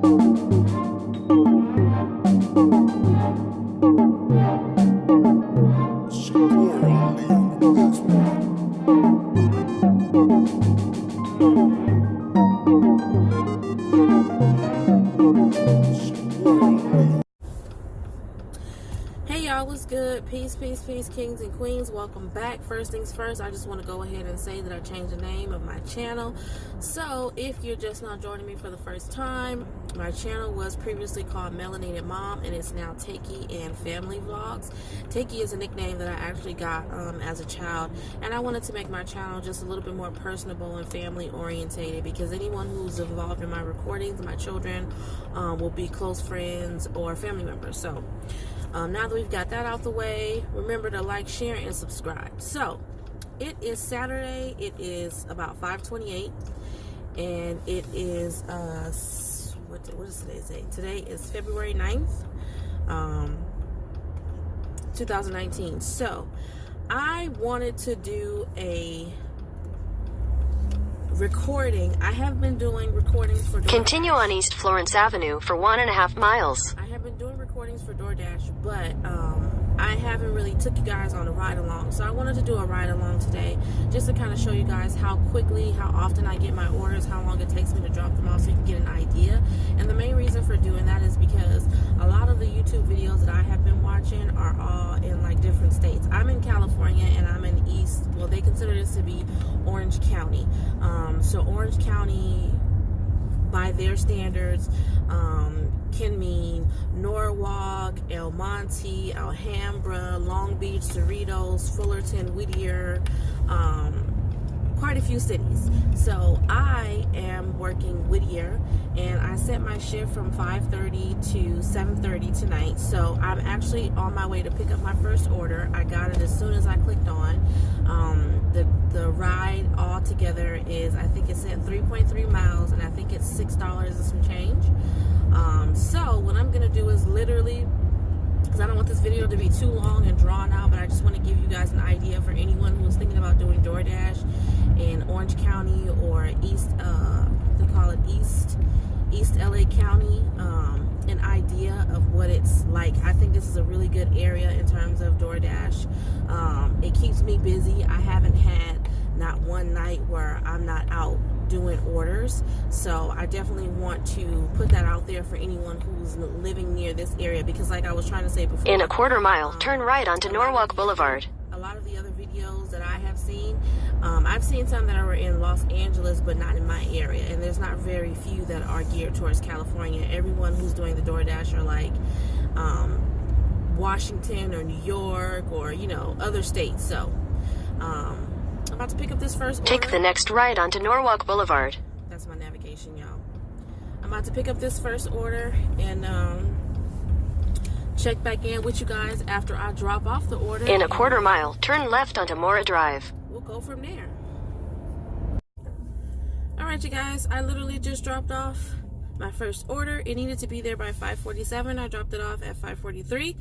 Hey y'all, what's good? Peace, kings and queens. Welcome back. First things first, I just want to go ahead and say that I changed the name of my channel. So if you're just now joining me for the first time, my channel was previously called Melanated Mom, and it's now Takey and Family Vlogs. Takey is a nickname that I actually got as a child, and I wanted to make my channel just a little bit more personable and family orientated, because anyone who's involved in my recordings, my children, will be close friends or family members. So now that we've got that out the way, remember to like, share, and subscribe. So it is Saturday. It is about 5:28, and it is what is today's date? Today is February 9th, 2019. So I wanted to do a recording. I have been doing recordings for DoorDash. Continue on East Florence Avenue for 1.5 miles. I have been doing recordings for DoorDash, but I haven't really took you guys on a ride along. So I wanted to do a ride along today, just to kind of show you guys how quickly, how often I get my orders, how long it takes me to drop them off, so you can get an idea. And the main reason for doing that is because a lot of the YouTube videos that I have been watching are all in like different states. I'm in California, and I'm in East, well, they consider this to be Orange County. So Orange County, by their standards, can mean Norwalk, El Monte, Alhambra, Long Beach, Cerritos, Fullerton, Whittier, quite a few cities. So I am working Whittier, and I set my shift from 5:30 to 7:30 tonight. So I'm actually on my way to pick up my first order. I got it as soon as I clicked on. The ride altogether is, I think it's at 3.3 miles, and I think it's $6 and some change. So what I'm gonna do is literally, because I don't want this video to be too long and drawn out, but I just want to give you guys an idea for anyone who's thinking about doing DoorDash in Orange County or East, they call it East LA County, an idea of what it's like. I think this is a really good area in terms of DoorDash. It keeps me busy. I haven't had not one night where I'm not out doing orders, so I definitely want to put that out there for anyone who's living near this area, because like I was trying to say before, in a quarter mile, turn right onto Norwalk Boulevard. A lot of the other videos that I have seen, I've seen some that are in Los Angeles but not in my area, and there's not very few that are geared towards California. Everyone who's doing the DoorDash are like Washington or New York or, you know, other states. So I'm about to pick up this first order. Take the next right onto Norwalk Boulevard. That's my navigation, y'all. I'm about to pick up this first order and check back in with you guys after I drop off the order. In a quarter mile, turn left onto Mora Drive. We'll go from there. Alright, you guys, I literally just dropped off my first order. It needed to be there by 5:47. I dropped it off at 5:43.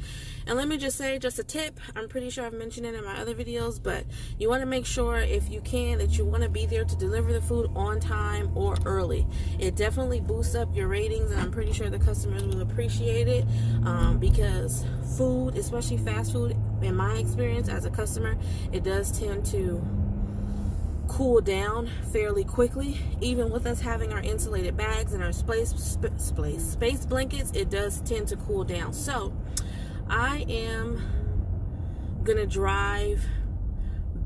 And let me just say, just a tip, I'm pretty sure I've mentioned it in my other videos, but you want to make sure, if you can, that you want to be there to deliver the food on time or early. It definitely boosts up your ratings, and I'm pretty sure the customers will appreciate it, because food, especially fast food, in my experience as a customer, it does tend to cool down fairly quickly. Even with us having our insulated bags and our space blankets, it does tend to cool down. So I am gonna drive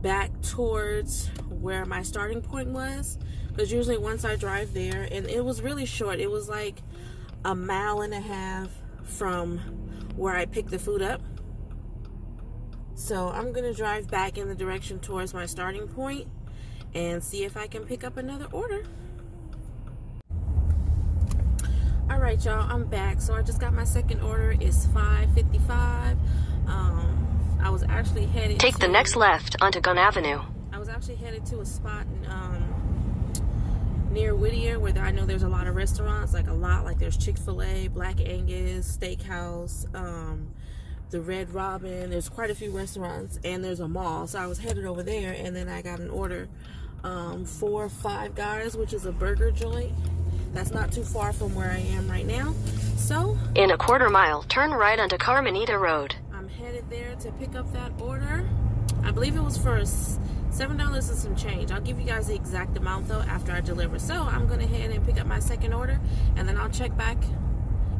back towards where my starting point was, because usually once I drive there, and it was really short, it was like 1.5 miles from where I picked the food up. So I'm gonna drive back in the direction towards my starting point and see if I can pick up another order. Alright, y'all, I'm back. So I just got my second order. It's 5:55. I was actually headed Take the next left onto Gunn Avenue. I was actually headed to a spot near Whittier where I know there's a lot of restaurants, like there's Chick-fil-A, Black Angus, Steakhouse, the Red Robin. There's quite a few restaurants, and there's a mall. So I was headed over there, and then I got an order for Five Guys, which is a burger joint. That's not too far from where I am right now. So In a quarter mile, turn right onto Carmenita Road. I'm headed there to pick up that order. I believe it was for $7 and some change. I'll give you guys the exact amount though after I deliver. So I'm gonna head and pick up my second order, and then I'll check back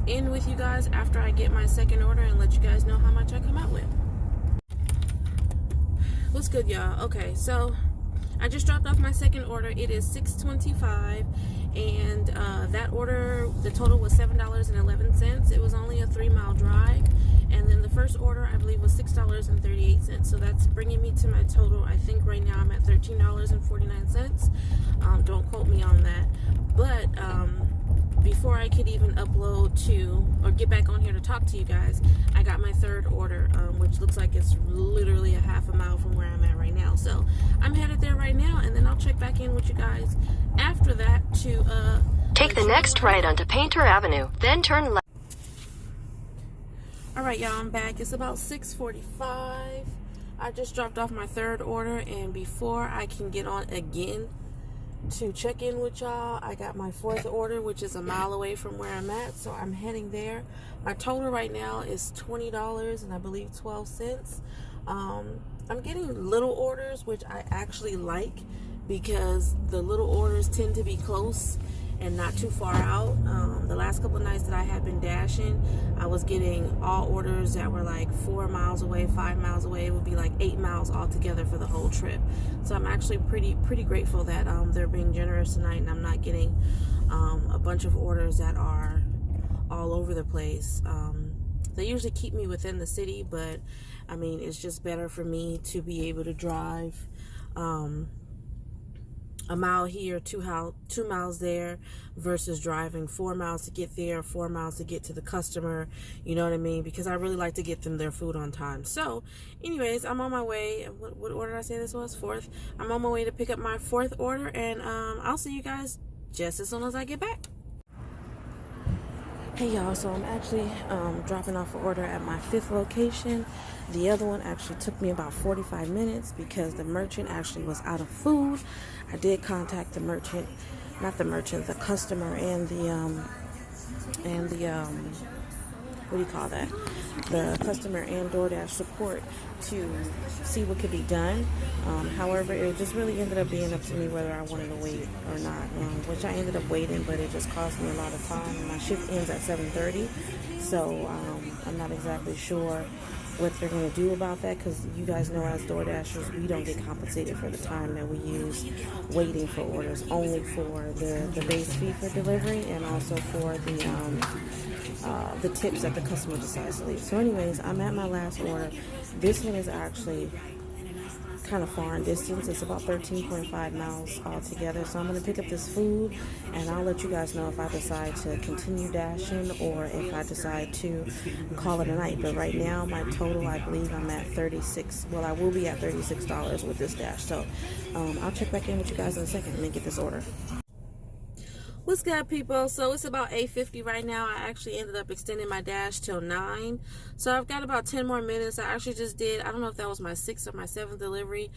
in with you guys after I get my second order and let you guys know how much I come out with. What's good, y'all? Okay, so I just dropped off my second order. It is $6.25, and that order, the total was $7.11. It was only a 3-mile drive, and then the first order I believe was $6.38. So that's bringing me to my total. I think right now I'm at $13.49. Don't quote me on that, but before I could even upload to or get back on here to talk to you guys, I got my third order, which looks like it's literally a half a mile from where I'm at right now. So I'm headed there right now, and then I'll check back in with you guys after that to Take the next right onto Painter Avenue, then turn left. All right, y'all, I'm back. It's about 6:45. I just dropped off my third order, and before I can get on again to check in with y'all, I got my fourth order, which is a mile away from where I'm at, so I'm heading there. My total right now is $20 and I believe 12 cents. I'm getting little orders, which I actually like, because the little orders tend to be close and not too far out. The last couple of nights that I had been dashing, I was getting all orders that were like 4 miles away, 5 miles away. It would be like 8 miles altogether for the whole trip. So I'm actually pretty grateful that they're being generous tonight, and I'm not getting a bunch of orders that are all over the place. They usually keep me within the city, but I mean, it's just better for me to be able to drive a mile here, 2 miles there, versus driving 4 miles to get there, 4 miles to get to the customer. You know what I mean? Because I really like to get them their food on time. So anyways, I'm on my way. What order did I say this was? Fourth. I'm on my way to pick up my fourth order, and I'll see you guys just as soon as I get back. Hey y'all, so I'm actually dropping off an order at my fifth location. The other one actually took me about 45 minutes because the merchant actually was out of food. I did contact the merchant, not the merchant, the customer and the what do you call that? The customer and Doordash support to see what could be done. However, it just really ended up being up to me whether I wanted to wait or not, which I ended up waiting, but it just cost me a lot of time. My shift ends at 7:30, so I'm not exactly sure what they're going to do about that, because you guys know as DoorDashers, we don't get compensated for the time that we use waiting for orders, only for the base fee for delivery and also for the tips that the customer decides to leave. So anyways, I'm at my last order. This one is actually kind of far in distance. It's about 13.5 miles altogether. So I'm going to pick up this food, and I'll let you guys know if I decide to continue dashing or if I decide to call it a night. But right now, my total, I believe I'm at $36. Well, I will be at $36 with this dash. So I'll check back in with you guys in a second and then get this order. What's good, people? So it's about 8:50 right now. I actually ended up extending my dash till 9. So I've got about 10 more minutes. I actually just did, I don't know if that was my 6th or my 7th delivery.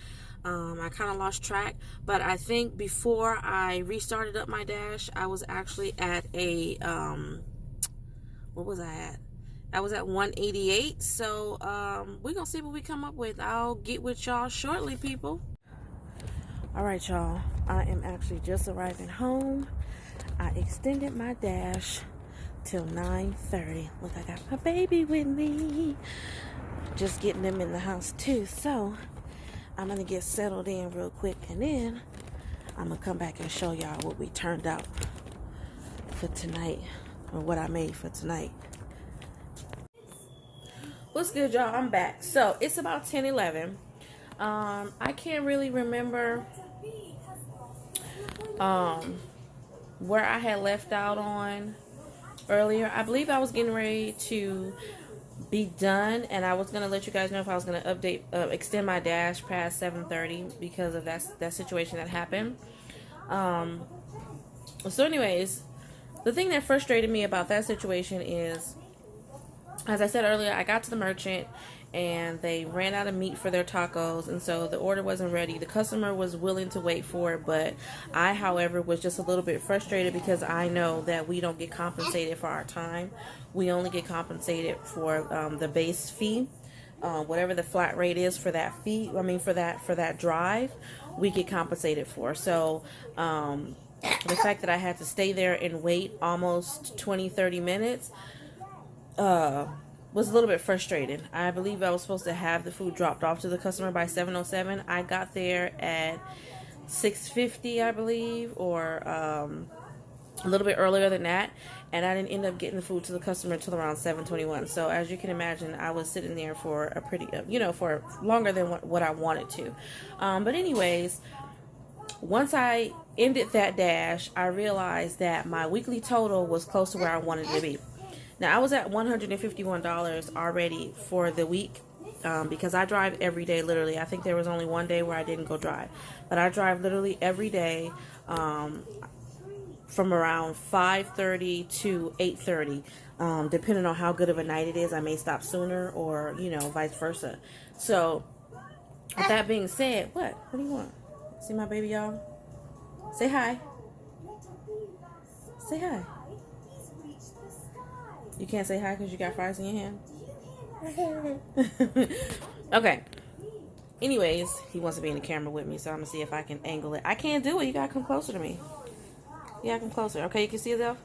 I kind of lost track. But I think before I restarted up my dash, I was actually at a, what was I at? I was at 188. So we're going to see what we come up with. I'll get with y'all shortly, people. All right, y'all. I am actually just arriving home. I extended my dash till 9:30. Look, I got my baby with me. Just getting them in the house too. So I'm going to get settled in real quick, and then I'm going to come back and show y'all what we turned out for tonight, or what I made for tonight. What's good, y'all? I'm back. So it's about 10:11. I can't really remember where I had left out on earlier. I believe I was getting ready to be done, and I was going to let you guys know if I was going to extend my dash past 7:30 because of that situation that happened. So anyways, the thing that frustrated me about that situation is, as I said earlier, I got to the merchant, and they ran out of meat for their tacos, and so the order wasn't ready. The customer was willing to wait for it, but I, however, was just a little bit frustrated because I know that we don't get compensated for our time. We only get compensated for the base fee. Whatever the flat rate is for that fee, for that drive, we get compensated for. So the fact that I had to stay there and wait almost 20-30 minutes was a little bit frustrated. I believe I was supposed to have the food dropped off to the customer by 7:07. I got there at 6:50, I believe, or a little bit earlier than that, and I didn't end up getting the food to the customer until around 7:21. So as you can imagine, I was sitting there for a pretty, for longer than what I wanted to. But anyways, once I ended that dash, I realized that my weekly total was close to where I wanted it to be. Now, I was at $151 already for the week because I drive every day, literally. I think there was only one day where I didn't go drive. But I drive literally every day from around 5:30 to 8:30. Depending on how good of a night it is, I may stop sooner or, vice versa. So, with that being said, what do you want? See my baby, y'all? Say hi. Say hi. You can't say hi because you got fries in your hand? Okay. Anyways, he wants to be in the camera with me, so I'm going to see if I can angle it. I can't do it. You got to come closer to me. Yeah, come closer. Okay, you can see yourself?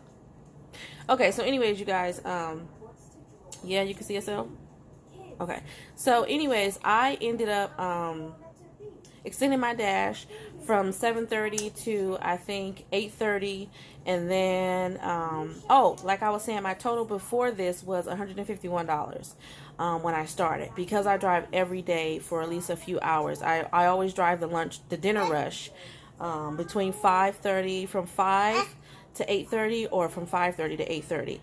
Okay, so anyways, you guys, yeah, you can see yourself? Okay. So anyways, I ended up extending my dash from 7:30 to, I think, 8:30, and then like I was saying, my total before this was $151 when I started, because I drive every day for at least a few hours. I always drive the dinner rush between 5:30, from 5 to 8:30, or from 5:30 to 8:30.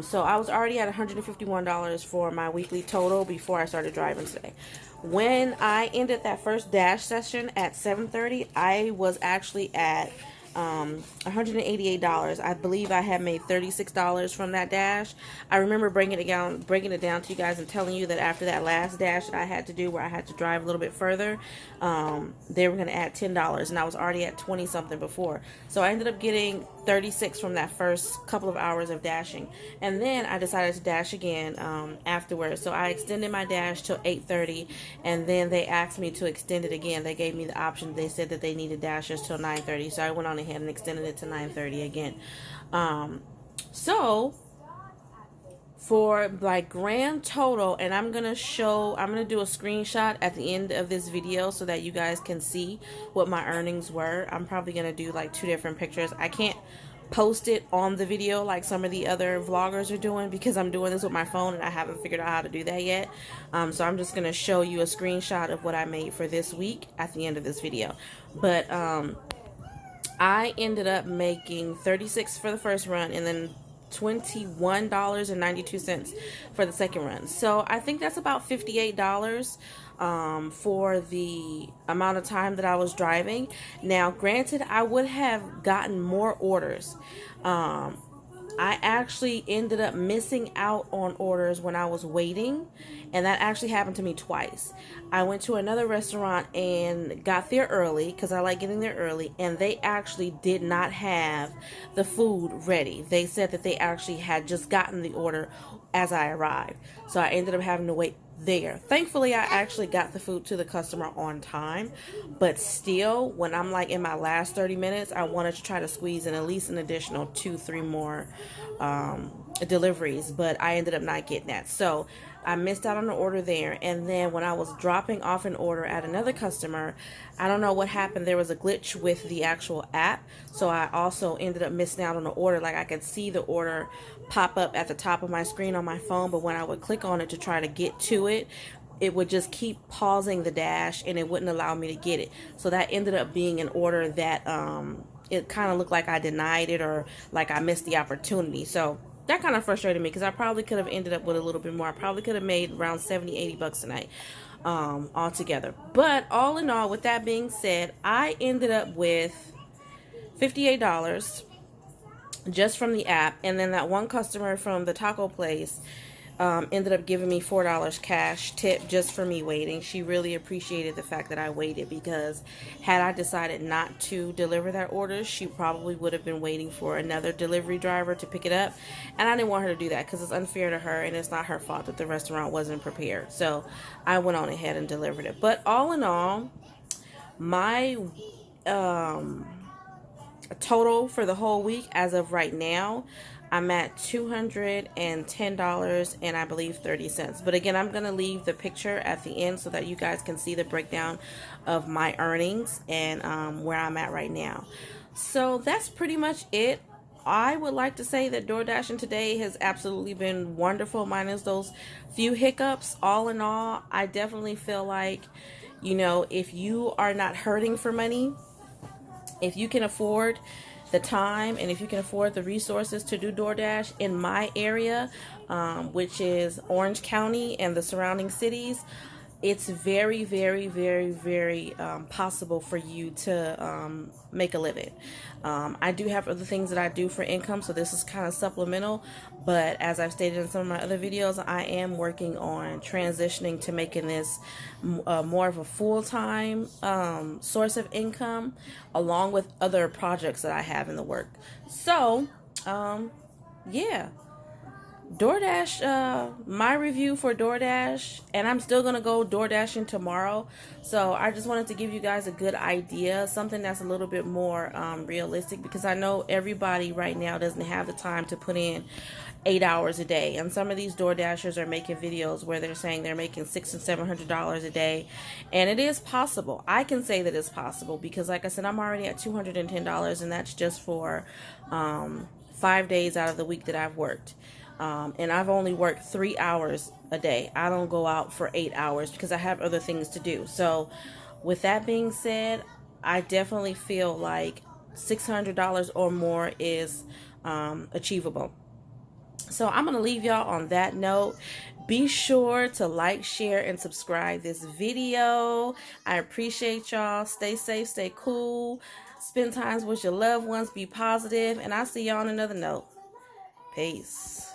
So I was already at $151 for my weekly total before I started driving today. When I ended that first dash session at 7:30, I was actually at $188. I believe I had made $36 from that dash. I remember bringing it down to you guys and telling you that after that last dash that I had to do, where I had to drive a little bit further, they were going to add $10, and I was already at 20 something before. So I ended up getting 36 from that first couple of hours of dashing, and then I decided to dash again afterwards. So I extended my dash till 8:30, and then they asked me to extend it again. They gave me the option. They said that they needed dashers till 9:30, so I went on ahead and extended it to 9:30 again. So for my grand total, and I'm gonna do a screenshot at the end of this video so that you guys can see what my earnings were. I'm probably gonna do like 2 different pictures. I can't post it on the video like some of the other vloggers are doing because I'm doing this with my phone and I haven't figured out how to do that yet. So I'm just gonna show you a screenshot of what I made for this week at the end of this video. But I ended up making $36 for the first run, and then $21.92 for the second run. So I think that's about $58 for the amount of time that I was driving. Now, granted, I would have gotten more orders. I actually ended up missing out on orders when I was waiting, and that actually happened to me twice. I went to another restaurant and got there early because I like getting there early, and they actually did not have the food ready. They said that they actually had just gotten the order as I arrived, so I ended up having to wait there. Thankfully, I actually got the food to the customer on time, but still, when I'm like in my last 30 minutes, I wanted to try to squeeze in at least an additional 2-3 more deliveries, but I ended up not getting that. So I missed out on the order there. And then when I was dropping off an order at another customer, I don't know what happened. There was a glitch with the actual app, so I also ended up missing out on the order. Like, I could see the order pop up at the top of my screen on my phone, but when I would click on it to try to get to it, it would just keep pausing the dash and it wouldn't allow me to get it. So that ended up being an order that it kind of looked like I denied it, or like I missed the opportunity. So that kind of frustrated me because I probably could have ended up with a little bit more. I probably could have made around $70-80 tonight altogether. But all in all, with that being said, I ended up with $58 just from the app. And then that one customer from the taco place, ended up giving me $4 cash tip just for me waiting. She really appreciated the fact that I waited, because had I decided not to deliver that order, she probably would have been waiting for another delivery driver to pick it up, and I didn't want her to do that because it's unfair to her and it's not her fault that the restaurant wasn't prepared. So I went on ahead and delivered it. But all in all, my total for the whole week as of right now, I'm at $210 and I believe 30 cents. But again, I'm going to leave the picture at the end so that you guys can see the breakdown of my earnings and where I'm at right now. So that's pretty much it. I would like to say that DoorDashing today has absolutely been wonderful, minus those few hiccups. All in all, I definitely feel like, you know, if you are not hurting for money, if you can afford the time and if you can afford the resources to do DoorDash in my area, which is Orange County and the surrounding cities, it's very, very, very, very possible for you to make a living. I do have other things that I do for income, so this is kind of supplemental, but as I've stated in some of my other videos, I am working on transitioning to making this more of a full-time source of income, along with other projects that I have in the work. So, yeah. DoorDash, my review for DoorDash, and I'm still going to go DoorDashing tomorrow. So I just wanted to give you guys a good idea, something that's a little bit more realistic, because I know everybody right now doesn't have the time to put in 8 hours a day. And some of these DoorDashers are making videos where they're saying they're making $600 and $700 a day. And it is possible. I can say that it's possible because, like I said, I'm already at $210, and that's just for 5 days out of the week that I've worked. And I've only worked 3 hours a day. I don't go out for 8 hours because I have other things to do. So with that being said, I definitely feel like $600 or more is achievable. So I'm going to leave y'all on that note. Be sure to like, share, and subscribe this video. I appreciate y'all. Stay safe, stay cool. Spend times with your loved ones. Be positive. And I'll see y'all on another note. Peace.